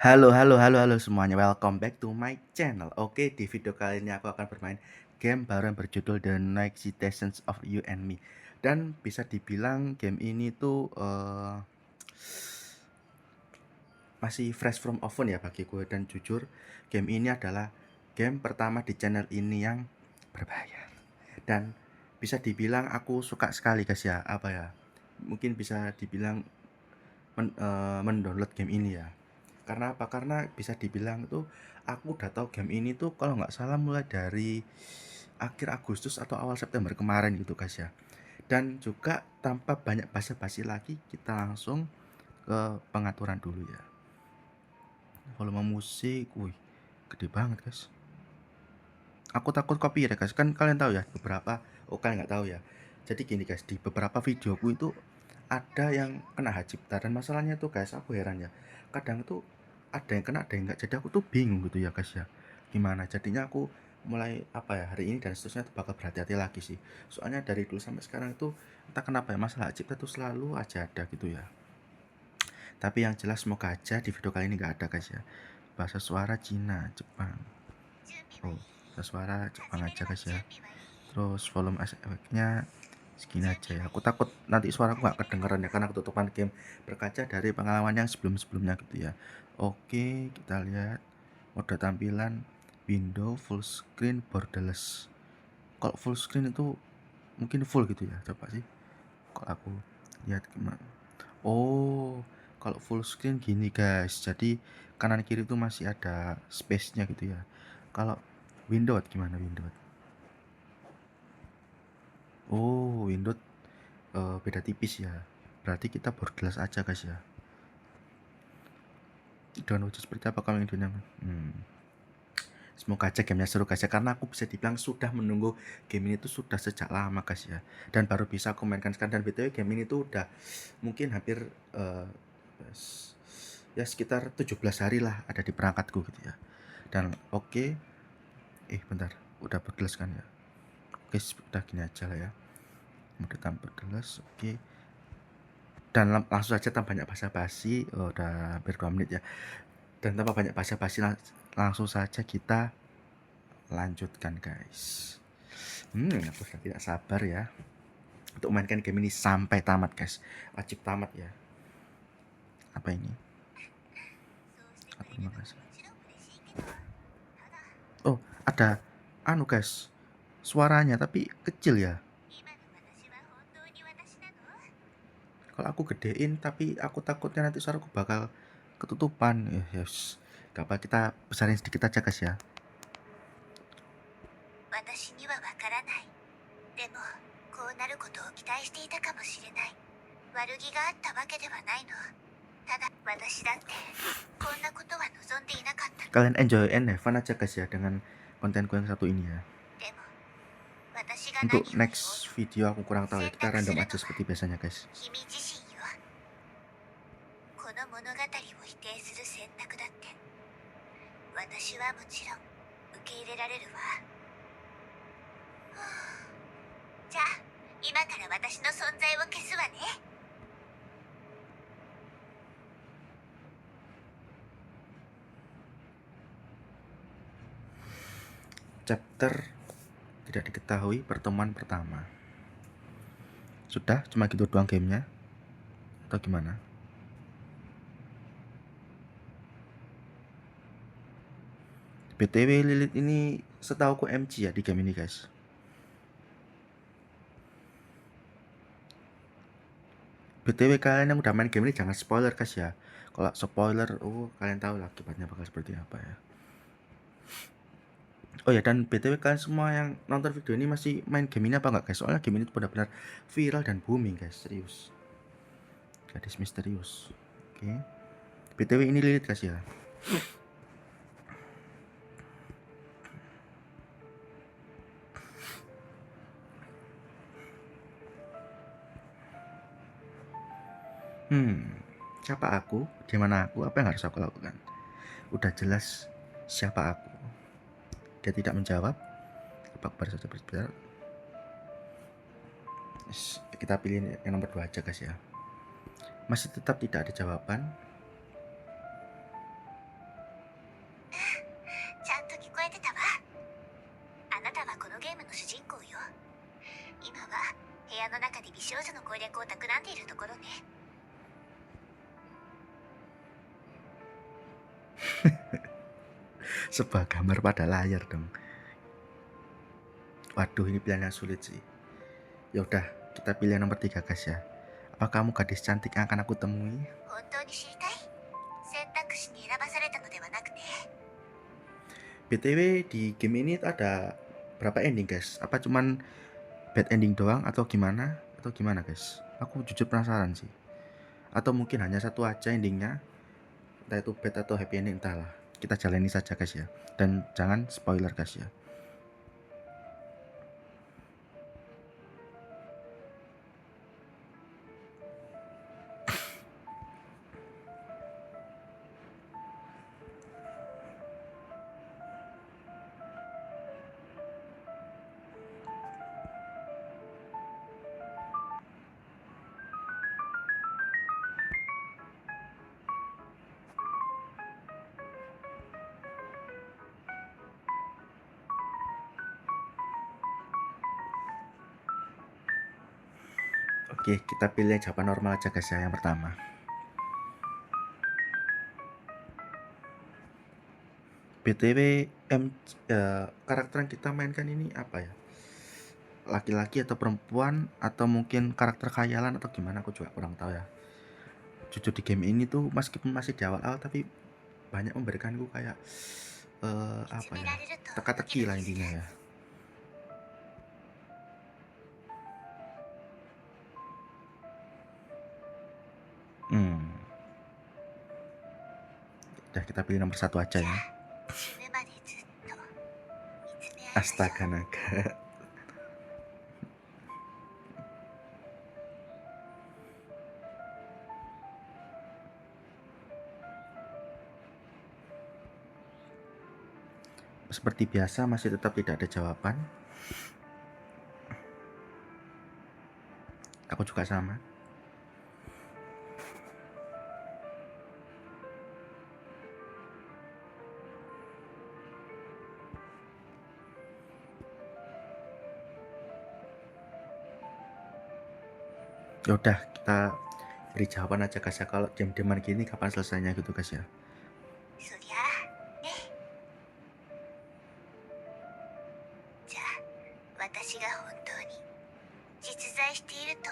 Halo semuanya, welcome back to my channel. Oke, di video kali ini aku akan bermain game baru yang berjudul The Night Citizens of You and Me. Dan bisa dibilang game ini tuh masih fresh from oven ya bagi gue. Dan jujur, game ini adalah game pertama di channel ini yang berbayar. Dan bisa dibilang aku suka sekali guys ya, apa ya, mungkin bisa dibilang mendownload game ini ya. Karena apa? Karena bisa dibilang tuh aku udah tahu game ini tuh kalau nggak salah mulai dari akhir Agustus atau awal September kemarin gitu guys ya. Dan juga tanpa banyak basa-basi lagi kita langsung ke pengaturan dulu ya. Volume musik, wih, gede banget guys. Aku takut copyright guys, kan kalian tahu ya kalian nggak tahu ya. Jadi gini guys, di beberapa videoku itu ada yang kena hak cipta, dan masalahnya tuh guys, aku heran ya. Kadang tuh ada yang kena, ada yang enggak. Jadi aku tuh bingung gitu ya guys ya. Gimana? Jadinya aku mulai apa ya, hari ini dan seterusnya tuh bakal berhati-hati lagi sih. Soalnya dari dulu sampai sekarang itu entah kenapa ya, masalah hak cipta tuh selalu aja ada gitu ya. Tapi yang jelas semoga aja di video kali ini nggak ada guys ya. Bahasa suara Cina, Jepang. Oh, bahasa suara Jepang aja guys ya. Terus volume efeknya segini aja ya. Aku takut nanti suaraku nggak kedengeran ya, karena ketutupan game, berkaca dari pengalaman yang sebelum-sebelumnya gitu ya. Oke, kita lihat mode tampilan window full screen borderless. Kalau full screen itu mungkin full gitu ya, coba sih kalau aku lihat gimana. Oh, kalau full screen gini guys, jadi kanan kiri itu masih ada space nya gitu ya. Kalau Windows gimana Windows? Oh, Windows beda tipis ya. Berarti kita borderless aja guys ya. Dengan wujud seperti apa kalau Indonesia? Semoga aja gamenya seru guys ya, karena aku bisa dibilang sudah menunggu game ini tuh sudah sejak lama guys ya. Dan baru bisa aku mainkan sekarang. Dan btw game ini tuh udah mungkin hampir ya sekitar 17 hari lah ada di perangkatku gitu ya. Dan oke, bentar, udah borderless kan ya. Oke, udah gini aja lah ya. Mode tanpa borderless, oke. Dan langsung saja tanpa banyak basa-basi, udah hampir 2 menit ya. Dan tanpa banyak basa-basi langsung saja kita lanjutkan guys. Aku sudah tidak sabar ya untuk mainkan game ini sampai tamat guys. Wajib tamat ya. Apa ini? Terima kasih. Oh, ada anu guys, suaranya tapi kecil ya. Kalau aku gedein tapi aku takutnya nanti suaraku bakal ketutupan. Yes. Gak apa, kita besarin sedikit aja guys ya. Kalian enjoy and have fun aja guys ya dengan kontenku yang satu ini ya. Untuk next video aku kurang tahu ya, kita random aja seperti biasanya guys. Chapter tidak diketahui pertemuan pertama. Sudah cuma gitu doang gamenya atau gimana? BTW Lilith ini setauku MG ya di game ini guys. BTW kalian yang udah main game ini jangan spoiler guys ya. Kalau spoiler, kalian tahu lah akibatnya bakal seperti apa ya. Oh ya, dan BTW kalian semua yang nonton video ini masih main game ini apa enggak guys? Soalnya game ini tuh benar-benar viral dan booming guys, serius. Gadis misterius. Oke. BTW ini Lilith guys ya. Siapa aku? Di mana aku? Apa yang harus aku lakukan? Udah jelas siapa aku. Dia tidak menjawab. Apa baru saja berbicara? Kita pilih yang nomor 2 aja guys ya. Masih tetap tidak ada jawaban. 部屋の中で美少女の攻略を企んでいるところね。Sebuah gambar pada layar dong. Waduh, ini pilihan yang sulit sih. Ya udah, kita pilih yang nomor 3 guys ya. Apa kamu gadis cantik yang akan aku temui? 本当に知りたい？選択肢に選ばされたのではなくて。 BTW di game ini ada berapa ending guys? Apa cuman bad ending doang atau gimana? Atau gimana guys? Aku jujur penasaran sih. Atau mungkin hanya satu aja endingnya, entah itu bad atau happy ending, entahlah. Kita jalani saja guys ya. Dan jangan spoiler guys ya. Oke, kita pilih jawaban normal aja guys ya, yang pertama. BTW karakter yang kita mainkan ini apa ya? Laki-laki atau perempuan atau mungkin karakter khayalan atau gimana, aku juga kurang tahu ya. Jujur di game ini tuh meskipun masih di awal-awal tapi banyak memberikanku kayak apa ya? Teka-teki lah intinya ya. Udah, kita pilih nomor 1 aja ya. Astaga naga. Seperti biasa masih tetap tidak ada jawaban. Aku juga sama. Ya udah, kita beri jawaban aja guys ya. Kalau diam-diaman gini kapan selesainya gitu guys ya. そりゃあね。じゃあ私が本当に実在していると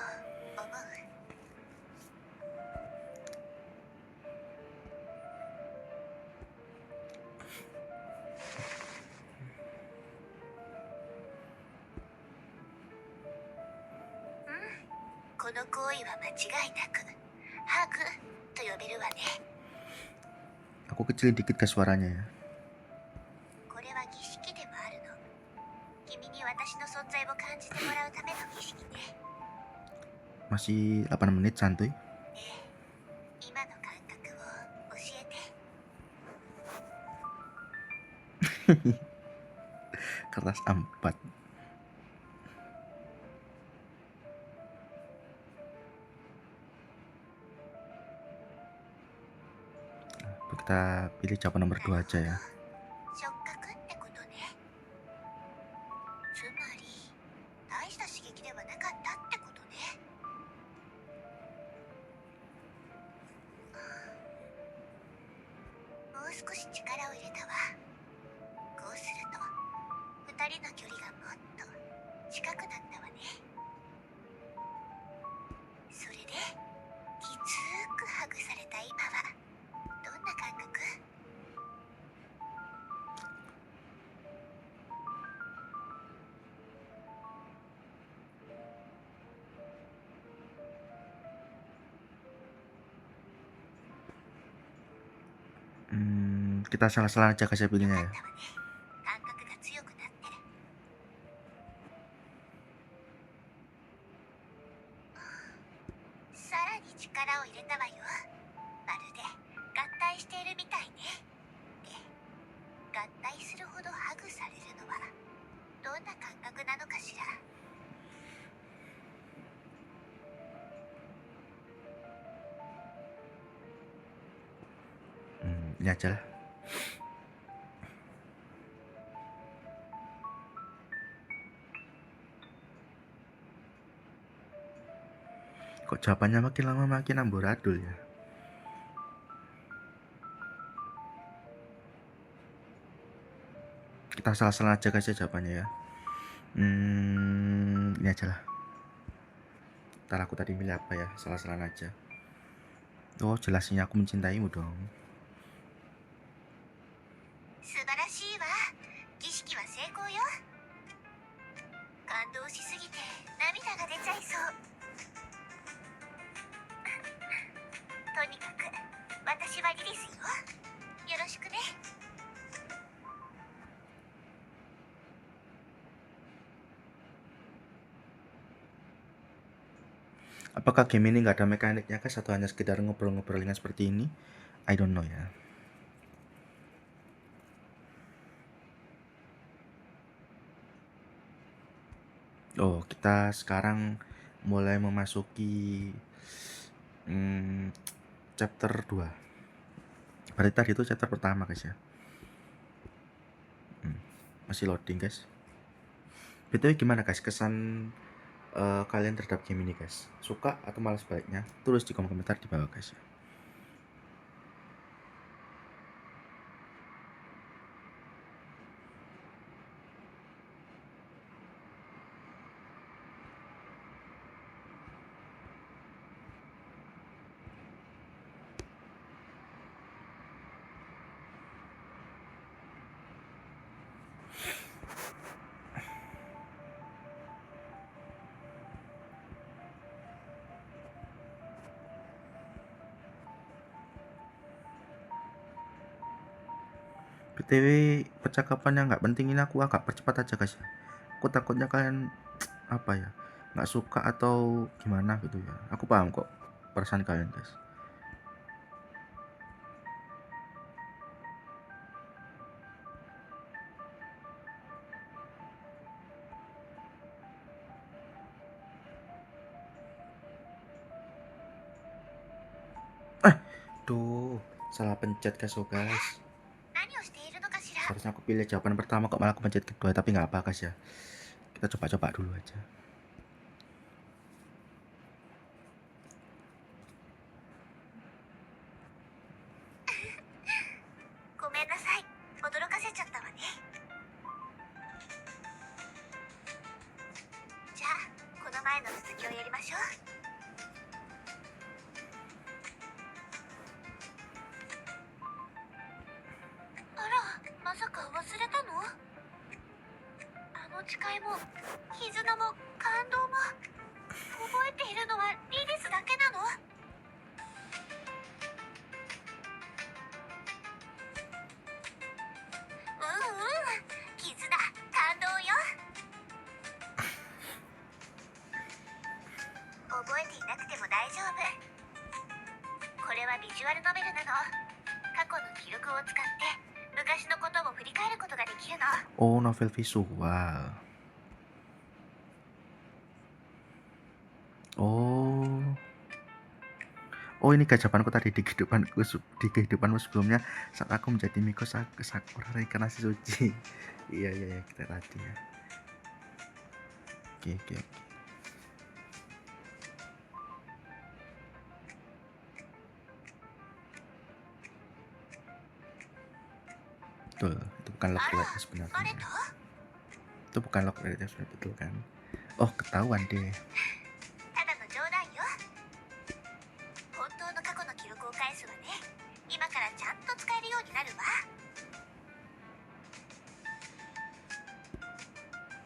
思う？この行為は間違いなくハグと呼べるわね。 Aku kecilin dikit guys suaranya ya. これは儀式でもあるの。君に私の存在を感じてもらうための儀式ね。 Masih 8 menit santuy. ねえ、今の感覚を教えて。 Kertas A4. Kita pilih jawaban nomor 2 aja ya. 触覚ってことね。つまり大した刺激ではなかったってことね。もう少し力を入れたわ。こうすると二人の距離がもっと近くなったわね。それできつーくハグされた今はどんな感覚？ Kita salah-salah aja guys ya pilihnya ya. 感覚が強くなってる。さらに力を入れたわよ。まるで合体しているみたいね。で、合体するほどハグされるのはどんな感覚なのかしら。 Ini aja lah. Kok jawabannya makin lama makin amburadul ya? Kita salah-salah aja guys ya jawabannya ya. Ini aja lah. Ntar aku tadi milih apa ya? Salah-salah aja. Oh, jelasnya aku mencintaimu dong. 素晴らしいわ。儀式は成功よ。感動しすぎて涙が出ちゃいそう。とにかく私はリリスよ。よろしくね。 Apakah game ini nggak ada mekaniknya guys atau hanya sekedar ngobrol-ngobrol ringan seperti ini? I don't know ya. Oh, kita sekarang mulai memasuki chapter 2. Berarti tadi itu chapter pertama guys ya. Masih loading guys. BTW gimana guys kesan kalian terhadap game ini guys? Suka atau malah sebaliknya? Tulis di kolom komentar di bawah guys ya. BTW percakapan yang nggak penting ini aku agak percepat aja guys ya. Aku takutnya kalian apa ya nggak suka atau gimana gitu ya. Aku paham kok perasaan kalian guys. Duh, salah pencet guys, oh guys. 何をしているのかしら。 Harusnya aku pilih jawaban pertama kok malah aku pencet kedua, tapi nggak apa guys ya. Kita coba-coba dulu aja. ごめんなさい。驚かせちゃったわね。じゃあこの前の続きをやりましょう。あら、まさか忘れたの？あの誓いも絆も感動も覚えているのはリリスだけなの？絆、感動よ。覚えていなくても大丈夫。これはビジュアルノベルなの。過去の記録を使って昔のことを振り返ることができるの。 Oh, novel visual. Oh, ini guys jawabanku tadi di kehidupanmu sebelumnya saat aku menjadi Miko Sakura reinkarnasi suci. Iya kita tadi ya. Oke. Betul, itu bukan love letter sebenarnya. バレた？ Itu bukan love letter sebenarnya, betul kan? Oh, ketahuan deh. ただの冗談よ。本当の過去の記録を返すわね。今からちゃんと使えるようになるわ。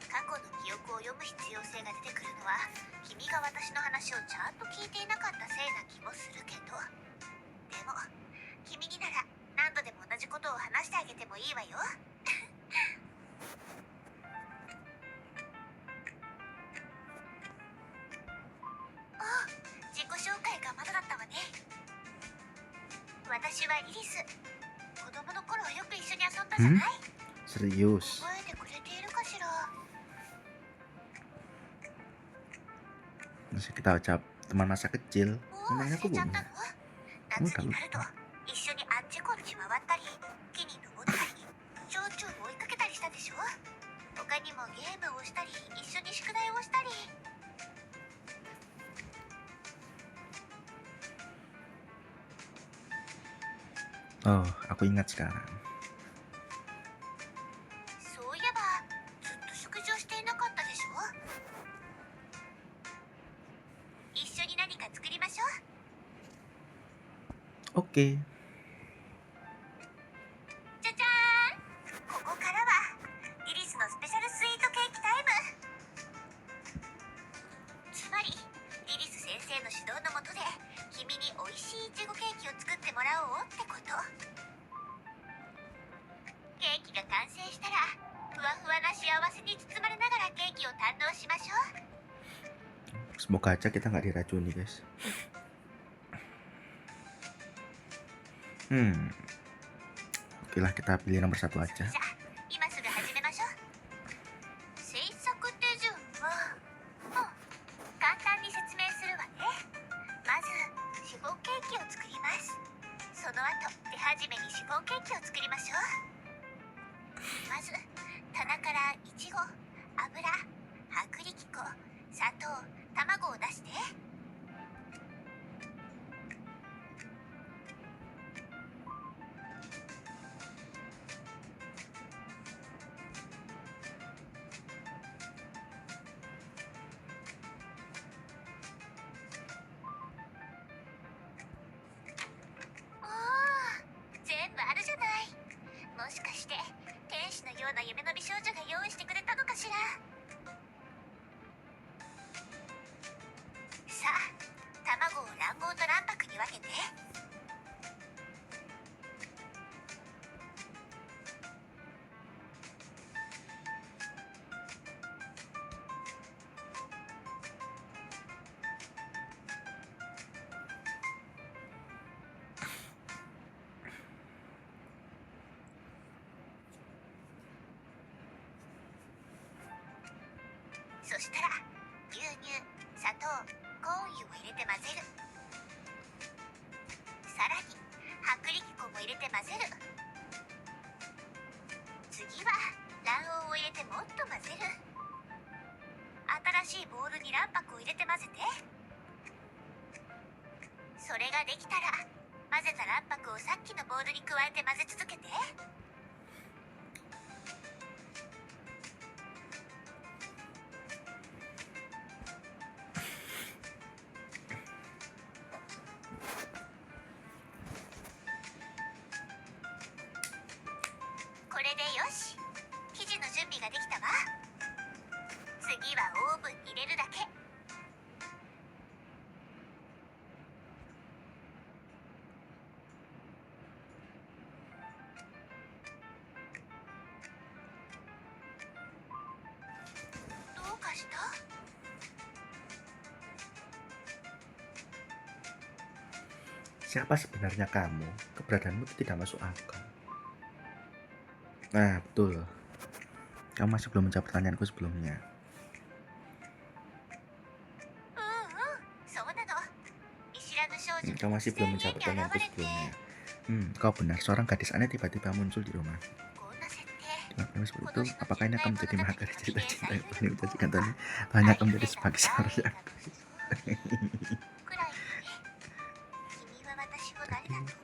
過去の記憶を読む必要性が出てくるのは君が私の話をちゃんと聞いていなかったせいな気もするけど、でも君になら何度でも同じことを話してあげてもいいわよ。あ、自己紹介がまだだったわね。私はリリス。子供の頃よく一緒に遊んだじゃない？ Serius. 覚えてくれているかしら。 Masih kita ucap teman masa kecil. もう忘 Namanya れ aku ちゃっ punya. たの？夏になると一緒にあっちこっち回ったり木に登ったり蝶々を追いかけたりしたでしょ。他にもゲームをしたり一緒に宿題をしたり。Oh, aku ingat sekarang. そういえばずっと食事をしていなかったでしょ。一緒に何か作りましょう。 Oke. じゃじゃーん、ここからはリリスのスペシャルスイートケーキタイム。つまりリリス先生の指導のもとで君に美味しいいちごケーキを作ってもらおうってこと。ケーキが完成したらふわふわな幸せに包まれながらケーキを堪能しましょう。 Semoga aja kita nggak diracuni, guys. Oke lah, kita pilih nomor 1 aja. じゃあ今すぐ始めましょう。制作手順は、簡単に説明するわね。まずシフォンケーキを作ります。その後手始めにシフォンケーキを作りましょう。まず棚からいちご、油、薄力粉、砂糖、卵を出して。おー、全部あるじゃない。もしかして天使のような夢の美少女が用意してくれたのかしら。さあ卵を卵黄と卵白に分けて。そしたら牛乳、砂糖、コーン油を入れて混ぜる。さらに薄力粉も入れて混ぜる。次は卵黄を入れてもっと混ぜる。新しいボウルに卵白を入れて混ぜて。それができたら混ぜた卵白をさっきのボウルに加えて混ぜ続けて。これでよし、生地の準備ができたわ。次はオーブンに入れるだけ。どうかした？ Siapa sebenarnya kamu? Keberadaanmu itu tidak masuk akal. Nah, betul. Kamu masih belum menjawab pertanyaanku sebelumnya. そうなの。見知らぬ少女 Kamu masih 突 belum 然 menjawab 家に現 pertanyaanku れて。 sebelumnya. Kau benar. Seorang gadis aneh tiba-tiba muncul di rumah. こんな設定 Kenapa seperti こ itu? の詩の Apakah ini 近 akan 代物 menjadi 語に mahakara 限 cerita 定 cinta され yang る paling の menjanjikan tadi? 大 Banyak 変 menjadi な sebagai ダ seorang ーリン yang なのくらいのね。君は私を誰だと思う？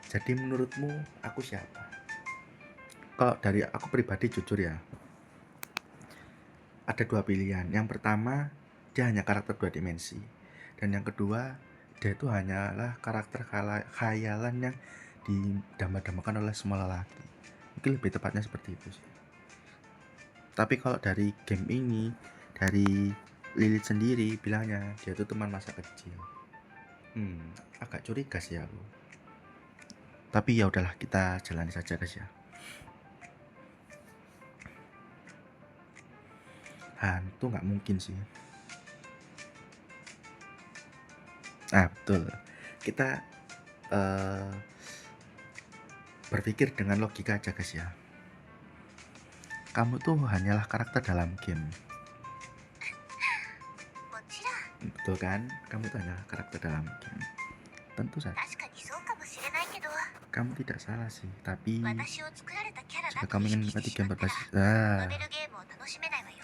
Jadi menurutmu aku siapa? Kalau dari aku pribadi jujur ya, ada 2 pilihan. Yang pertama, dia hanya karakter 2 dimensi. Dan yang kedua, dia itu hanyalah karakter khayalan yang didambakan oleh semua lelaki. Mungkin lebih tepatnya seperti itu sih. Tapi kalau dari game ini, dari Lilith sendiri bilangnya dia itu teman masa kecil. Agak curiga sih aku. Tapi ya udahlah, kita jalani saja guys ya. Hantu nggak mungkin sih. Betul. Kita berpikir dengan logika aja guys ya. Kamu tuh hanyalah karakter dalam game. もちろん Betul kan? Kamu tuh hanyalah karakter dalam game. Tentu saja. 確かにそうかもしれないけど、 Kamu tidak salah sih. Tapi 私を作られたキャラだ jika と kamu 意 ingin 識して menikmati しま game ったら berbasis ノベルゲームを楽しめないわよ。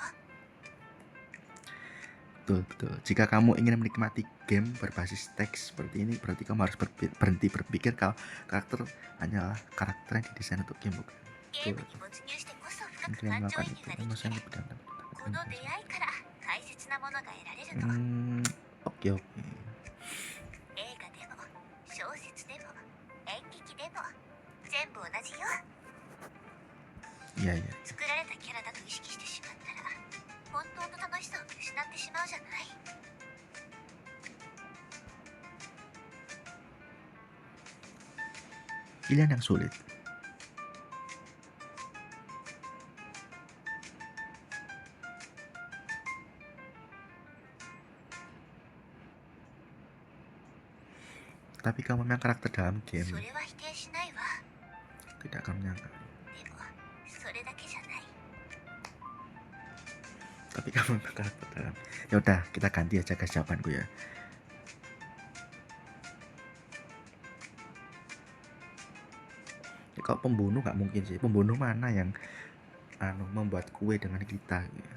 Betul, betul. Jika kamu ingin menikmati game berbasis teks seperti ini, berarti kamu harus berhenti berpikir kalau karakter hanyalah karakter yang didesain untuk game, bukan? ゲー Betul. ムに没入してこそ深く Dengan 感情 melakukan 移 itu, 入がで kamu きて masih lebih dalam. この出会いから大切なものが得られるの。 Oke, oke. 映画でも小説でも演劇でも全部同じよ。 Iya, iya. 作られたキャラだと意識してしまったら本当の楽しさを見失ってしまうじゃない。 Pilihan yang sulit. Tapi kamu memang karakter dalam そ game, れは否定しないわ。 tidak akan menyangka. でもそれだけじゃない。 Tapi kamu memang karakter dalam. Ya udah, kita ganti aja guys jawabanku ya. Ya, kalau pembunuh nggak mungkin sih. Pembunuh mana yang membuat kue dengan kita? Ya.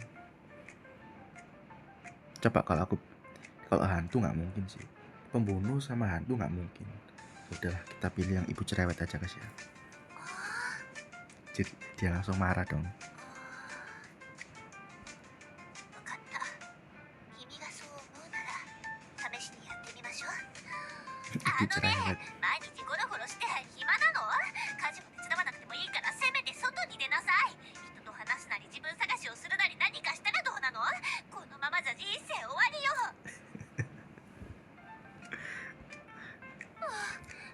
Coba kalau hantu nggak mungkin sih. Pembunuh sama hantu nggak mungkin. Udahlah, kita pilih yang ibu cerewet aja guys ya. Jadi dia langsung marah dong. 分かった。君がそう思うなら試しにやってみましょう。 Ibu cerewet. 毎日ゴロゴロして暇なの？家事も手伝わなくてもいいからせめて外に出なさい。人と話すなり自分探しをするなり何かしたらどうなの？このままじゃ人生終わりよ。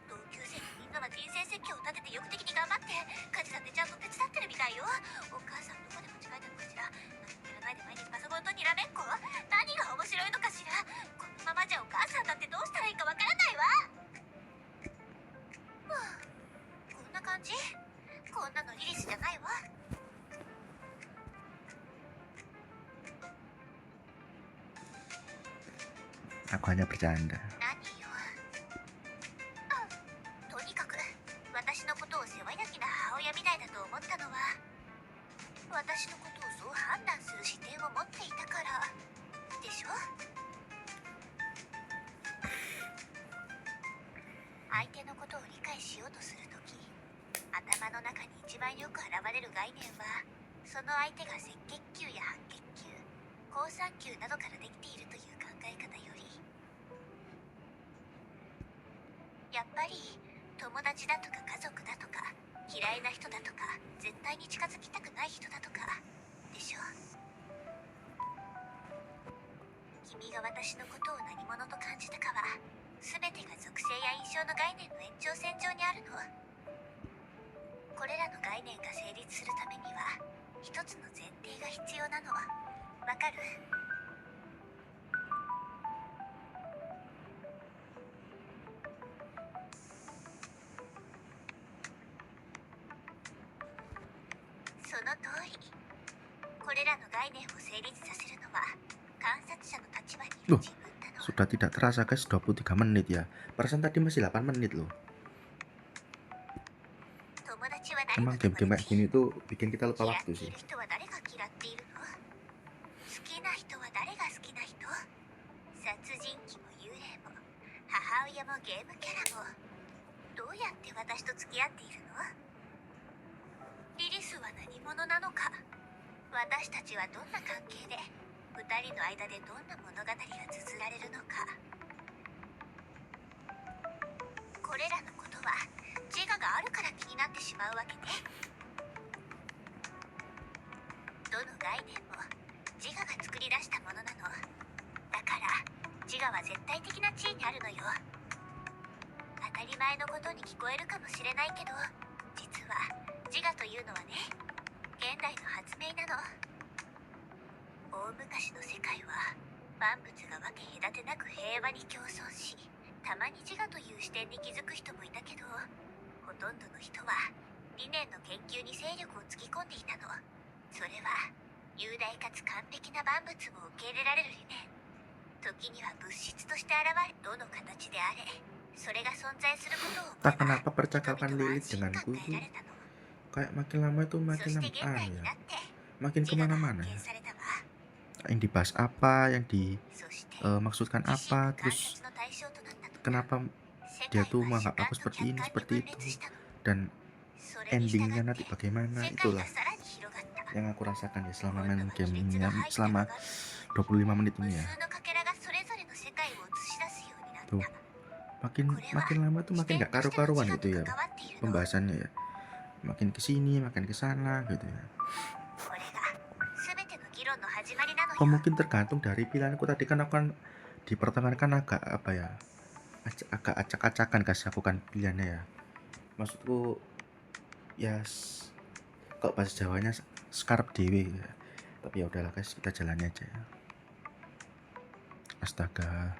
同級生のみんなは人生設計を立てて欲的に頑張って家事だってちゃんと手伝ってるみたいよ。お母さんどこで間違えたのかしら。何もやらないで毎日パソコンとにらめっこ。何が面白いのかしら。このままじゃお母さんだってどうしたらいいかわからないわ。こんな感じ？こんなのリリスじゃないわ。 Aku hanya bercanda. 何よ。とにかく私のことを世話焼きな母親みたいだと思ったのは私のことをそう判断する視点を持っていたからでしょ。相手のことを理解しようとするとき頭の中に一番よく現れる概念はその相手が赤血球や白血球好酸球などからできているという考え方よりやっぱり友達だとか家族だとか嫌いな人だとか絶対に近づきたくない人だとかでしょ。君が私のことを何者と感じたかは全てが属性や印象の概念の延長線上にあるの。これらの概念が成立するためには一つの前提が必要なの。わかる？ その通り。これらの概念を成立させるのは観察者の立場にいる Loh, 自分なの。 sudah tidak terasa guys 23 menit ya. Perasaan tadi masih 8 menit loh. 友達は誰 Emang の友 game-game kayak 達？ gini tuh bikin kita lupa 嫌って waktu い sih. る人は誰が嫌っているの？好きな人は誰が好きな人？殺人鬼も幽霊も母親もゲームキャラもどうやって私と付き合っているの？リリスは何者なのか？私たちはどんな関係で2人の間でどんな物語が綴られるのか。これらのことは自我があるから気になってしまうわけね。どの概念も自我が作り出したものなの。だから自我は絶対的な地位にあるのよ。当たり前のことに聞こえるかもしれないけど実は自我というのはね現代の発明なの。大昔の世界は万物が分け隔てなく平和に共存したまに自我という視点に気づく人もいたけどほとんどの人は理念の研究に勢力をつぎ込んでいたの。それは雄大かつ完璧な万物を受け入れられる理念。時には物質として現れどの形であれそれが存在することを Tak kenapa percakapan Lilith denganku itu れたの。 kayak makin lama itu そ makin して現代に ya, なって makin 自我が kemana-mana 発見 ya. されたわ。yang dibahas apa, yang そして dimaksudkan 自身が apa, 観 terus 察の対象となった途端 kenapa 世 dia 界 tuh は主 menganggap 観 aku と seperti 客 ini, 観に seperti 分 itu, 裂したの。 dan それに従っ endingnya て nanti bagaimana, 世界 itulah がさらに広がった。 yang aku rasakan ya 今 selama 度 main は game 亀 ini 裂 ya, の入った selama 鏡のように 25 menit 無 ini 数 ya. のかけらがそれぞれの世界を映し出すようになっ Tuh, た。 makin これは makin lama tuh 視 makin 点 gak としての自 karu-karuan 我 gitu と ya 関わっているの。 pembahasannya ya. Makin kesini, makin kesana gitu ya. これが全ての議論の始まりなの Atau よ。 mungkin tergantung dari pilihanku tadi kan aku kan di pertengahan kan agak apa ya, agak acak-acakan kasih aku kan pilihannya ya. Maksudku ya kok bahasa Jawanya skarep dewe ya. Tapi ya udahlah guys, kita jalani aja ya. Astaga,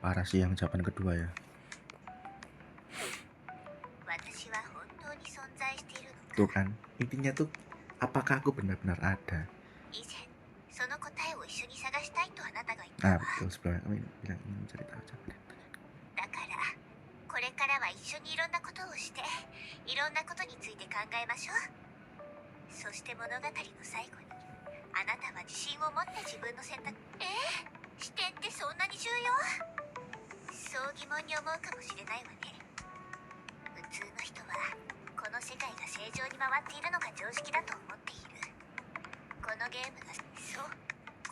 parah sih yang jawaban kedua ya. 私は本当に存在しているの Tuh か。 kan, intinya tuh apakah aku benar-benar ada? 以前その答えを一緒に探したいとあなたが言っ Nah たわ。 betul, sebelumnya kami bilang ingin mencari tahu jawaban. だからこれからは一緒にいろんなことをしていろんなことについて考えましょう。そして物語の最後にあなたは自信を持って自分の選択。視点ってそんなに重要？そう疑問に思うかもしれないわね。普通の人はこの世界が正常に回っているのが常識だと思っている。このゲームがそう、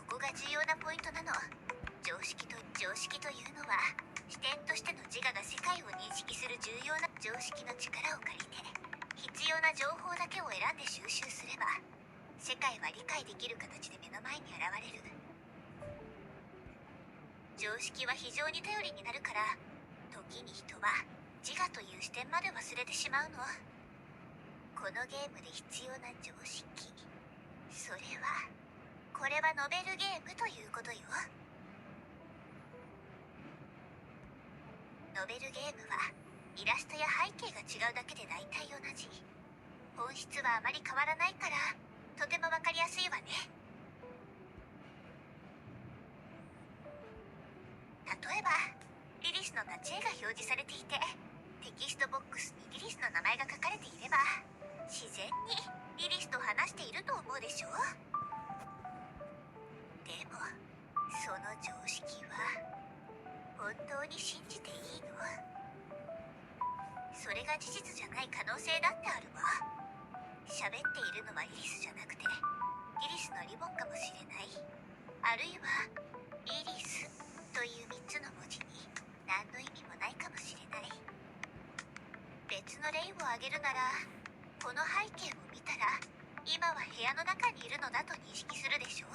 ここが重要なポイントなの。常識というのは視点としての自我が世界を認識する重要な常識の力を借りて必要な情報だけを選んで収集すれば世界は理解できる形で目の前に現れる。常識は非常に頼りになるから時に人は自我という視点まで忘れてしまうの。このゲームで必要な常識、それはこれはノベルゲームということよ。ノベルゲームはイラストや背景が違うだけで大体同じ。本質はあまり変わらないからとてもわかりやすいわね。例えばリリスの立ち絵が表示されていてテキストボックスにリリスの名前が書かれていれば自然にリリスと話していると思うでしょ。でもその常識は本当に信じていいの？それが事実じゃない可能性だってあるわ。喋っているのはリリスじゃなくてリリスのリボンかもしれない。あるいはリリスという3つの文字に何の意味もないかもしれない。別の例を挙げるならこの背景を見たら今は部屋の中にいるのだと認識するでしょ。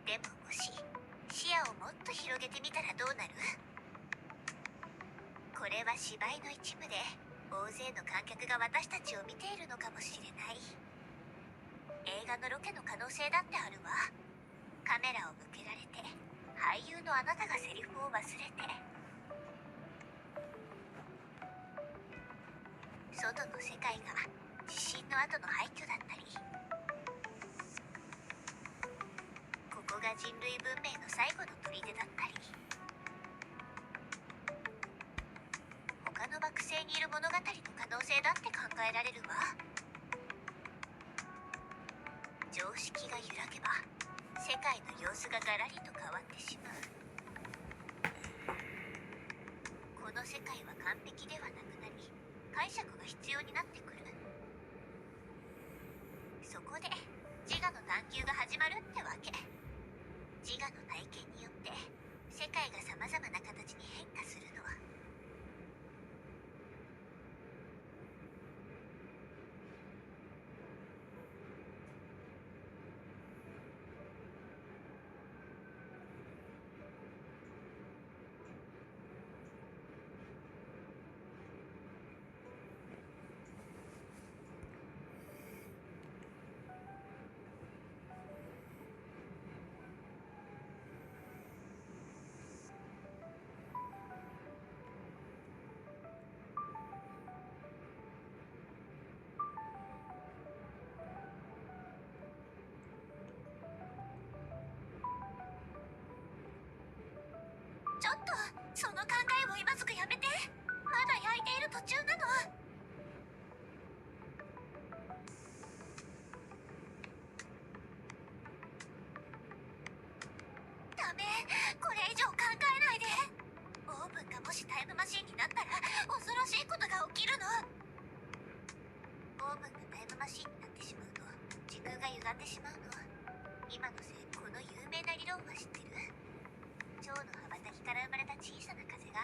でももし視野をもっと広げてみたらどうなる？これは芝居の一部で大勢の観客が私たちを見ているのかもしれない。映画のロケの可能性だってあるわ。カメラを向けられて俳優のあなたがセリフを忘れて外の世界が地震の後の廃墟だったりここが人類文明の最後の砦だったり他の惑星にいる物語の可能性だって考えられるわ。常識が揺らげば世界の様子がガラリと変わってしまう。この世界は完璧ではなくなり解釈が必要になってくる。そこで自我の探求が始まるってわけ。自我の体験によって世界がさまざまな形に変化するの。ちょっとその考えを今すぐやめて。まだ焼いている途中なの。上考えないで。オーブンがもしタイムマシンになったら恐ろしいことが起きるの。オーブンがタイムマシンになってしまうと時空が歪んでしまうの。今のこの有名な理論は知ってる？蝶の羽ばたきから生まれた小さな風が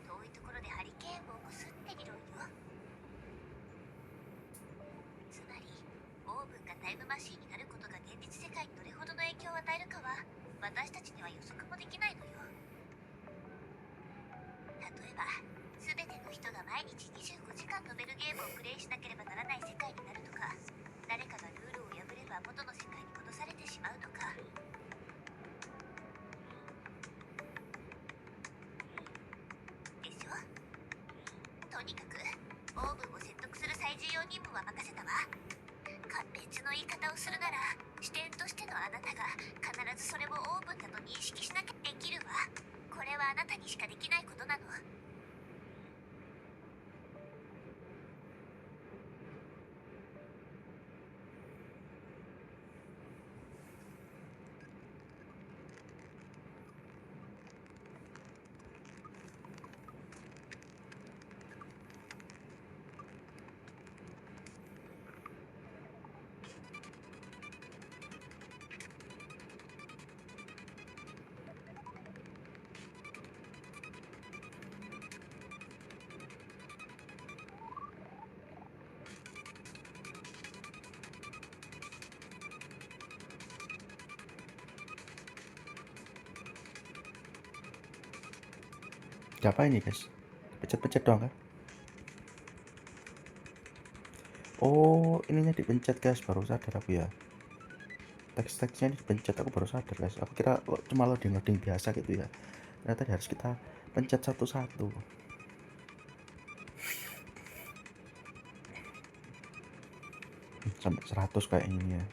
遠いところでハリケーンを起こすって理論よ。つまりオーブンがタイムマシンになることが現実世界にどれほどの影響を与えるかは私たちには予測もできないのよ。例えば全ての人が毎日25時間飛べるゲームをプレイしなければならない世界になるとか、誰かがルールを破れば元の世界に戻されてしまうとか。でしょ。とにかくオーブンを説得する最重要任務は任せたわ。別の言い方をするなら視点としてのあなたが必ずそれをオーブンだと認識しなきゃできるわ。これはあなたにしかできないことなの。Apa ini guys? Pencet-pencet doang kan? Oh, ininya dipencet guys, baru sadar aku ya. Teks-teksnya dipencet, aku baru sadar guys. Aku kira cuma loading-loading biasa gitu ya. Ternyata harus kita pencet satu-satu. Sampai 100 kayak ini ya.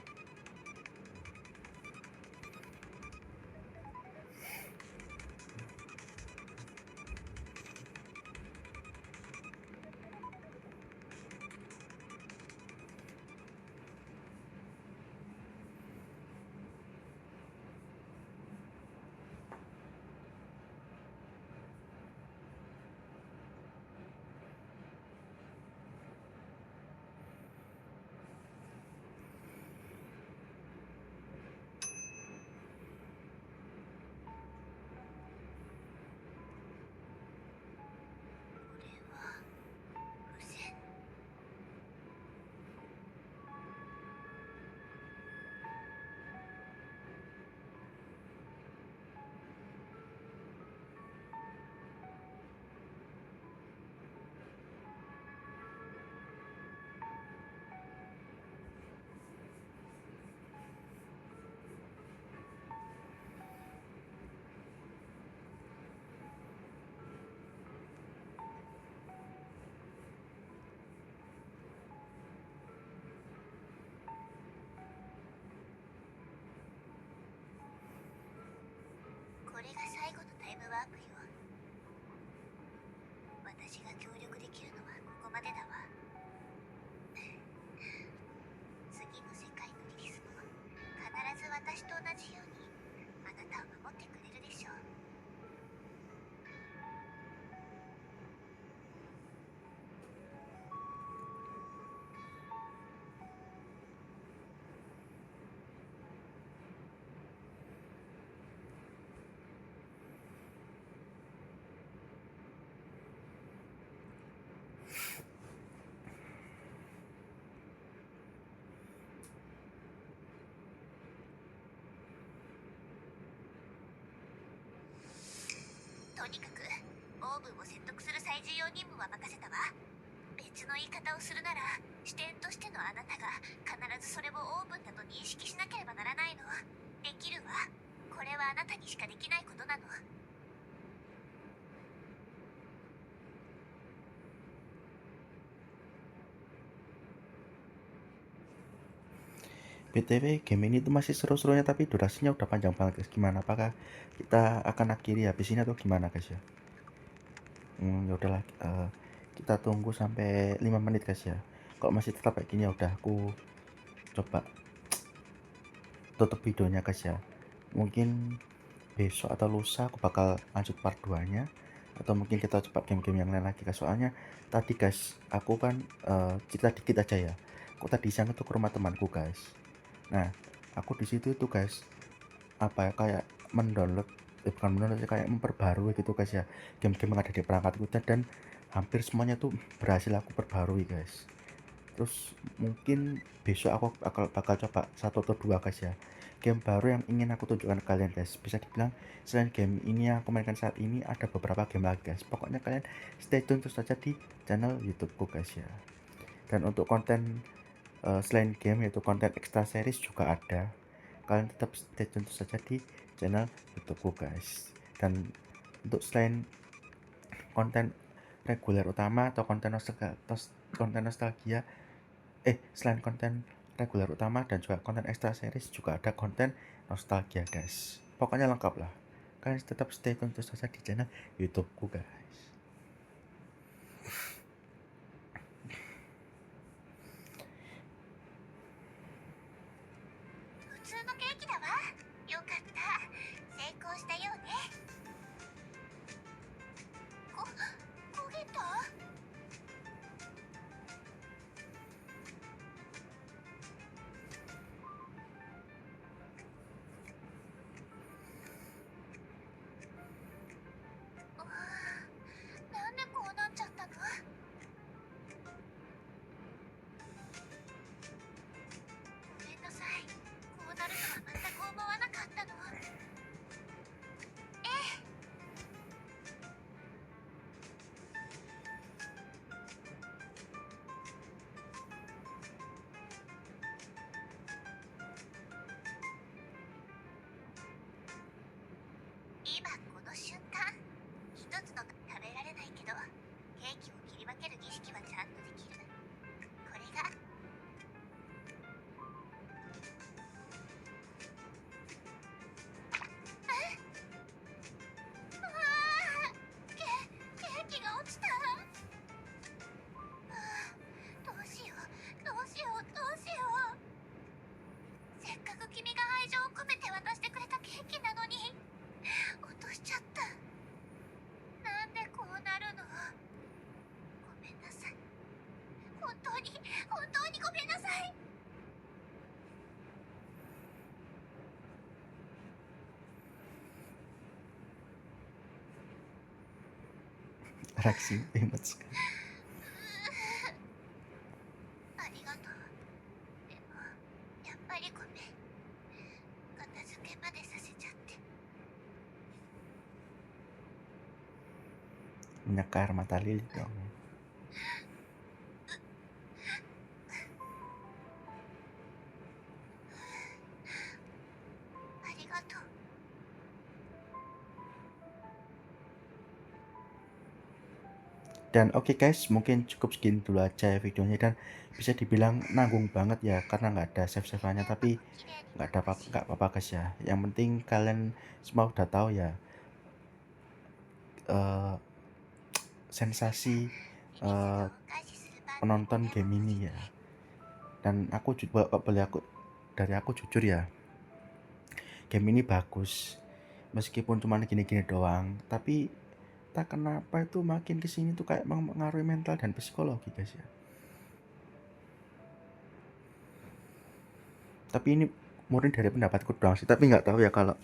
これが最後のタイムワープよ。私が協力できるのはここまでだわ。次の世界のリリスも必ず私と同じようにあなたを守ってくれるでしょう。とにかくオーブンを説得する最重要任務は任せたわ。別の言い方をするなら視点としてのあなたが必ずそれをオーブンだと認識しなければならないの。できるわ。これはあなたにしかできないことなの。BTW game ini tuh masih seru-serunya tapi durasinya udah panjang banget guys. Gimana, apakah kita akan akhiri habis ini atau gimana guys ya? Ya udahlah, kita tunggu sampai 5 menit guys ya. Kalau masih tetap kayak gini ya udah aku coba tutup videonya guys ya. Mungkin besok atau lusa aku bakal lanjut part 2 nya, atau mungkin kita coba game-game yang lain lagi guys. Soalnya tadi guys aku kan cerita dikit aja ya, aku tadi siang itu ke rumah temanku guys. Nah aku di situ tuh guys apa ya, kayak mendownload bukan mendownload sih, kayak memperbarui gitu guys ya, game-game yang ada di perangkatku, dan hampir semuanya tuh berhasil aku perbarui guys. Terus mungkin besok aku bakal coba satu atau dua guys ya, game baru yang ingin aku tunjukkan ke kalian guys. Bisa dibilang selain game ini yang aku mainkan saat ini, ada beberapa game lagi guys. Pokoknya kalian stay tune terus saja di channel YouTubeku guys ya. Dan untuk konten selain game, yaitu konten extra series juga ada. Kalian tetap stay tune terus saja di channel YouTubeku guys. Dan untuk selain konten reguler utama atau konten nostalgia, selain konten reguler utama dan juga konten extra series, juga ada konten nostalgia guys. Pokoknya lengkap lah. Kalian tetap stay tune terus saja di channel YouTubeku guys. 普通のケーキだわ。よかった。成功したようね。焦げた？なんでこうなっちゃったの？ごめんなさい。こうなるとは全く思わなかったの。今この瞬間、一つの食べられないけど、ケーキを切り分ける儀式はちゃんとできる。これがケーキが落ちた。どうしようどうしようどうしよう。せっかく君が愛情を込めて渡してくれたケーキなのに落としちゃった。なんでこうなるの？ごめんなさい。本当にごめんなさい。Reaksi imut sekali. ありがとう。でもやっぱりごめん。片付けまでさせちゃって。 Minyak air mata lili dong. ありがとう。 Dan oke guys, mungkin cukup segini dulu aja ya videonya, dan bisa dibilang nanggung banget ya karena nggak ada save-saveannya, tapi nggak apa-apa guys ya. Yang penting kalian semua udah tahu ya sensasi penonton game ini ya. Dan dari aku jujur ya, game ini bagus meskipun cuma gini-gini doang, tapi tak kenapa itu makin kesini tuh kayak mengaruhi mental dan psikologi guys ya. Tapi ini murni dari pendapatku doang sih, tapi nggak tahu ya kalau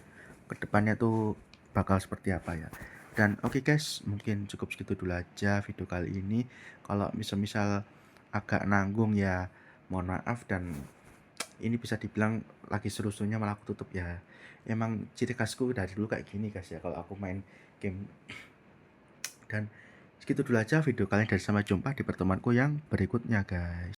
kedepannya tuh bakal seperti apa ya. Dan oke guys, mungkin cukup segitu dulu aja video kali ini. Kalau misal agak nanggung ya mohon maaf, dan ini bisa dibilang lagi seru-serunya malah aku tutup ya. Emang ciri khasku dari dulu kayak gini guys ya kalau aku main game. Dan segitu dulu aja video kalian, dan sampai jumpa di pertemuanku yang berikutnya guys.